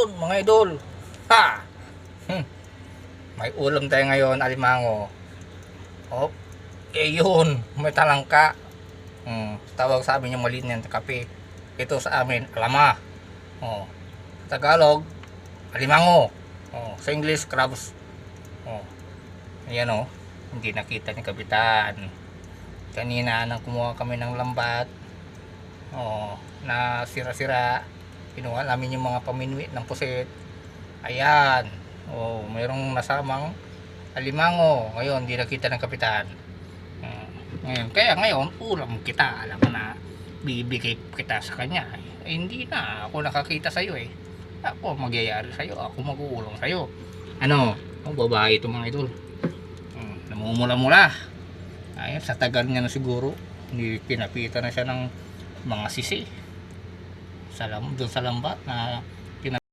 Ayun, mga idol. Ha! Hmm. May ulam tayo ngayon, alimango. Oh, yun, may talangka. Tawag sa amin yung maliit na kape. Ito sa amin, alama. Oh, sa Tagalog, alimango. Oh, sa English, crabs. Oh, ayan oh, hindi nakita ni Kapitan. Kanina nang kumuha kami ng lambat. Oh, na sira-sira. Kinuha namin yung mga paminwi ng pusit. Ayan. Oh, mayroong nasamang alimango. Ngayon, hindi nakita ng Kapitan. Ngayon, kaya ngayon, ulam kita. Alam mo na, bibigay kita sa kanya. Hindi na ako nakakita sa iyo eh. Ako magyayari sa iyo, ako mag-uulong sa iyo. Ano? Oh, babae ito mga idol. Namumula-mula. Ayun, sa tagal niya na siguro, hindi pinapitan na siya ng mga sisi. Doon sa lambat na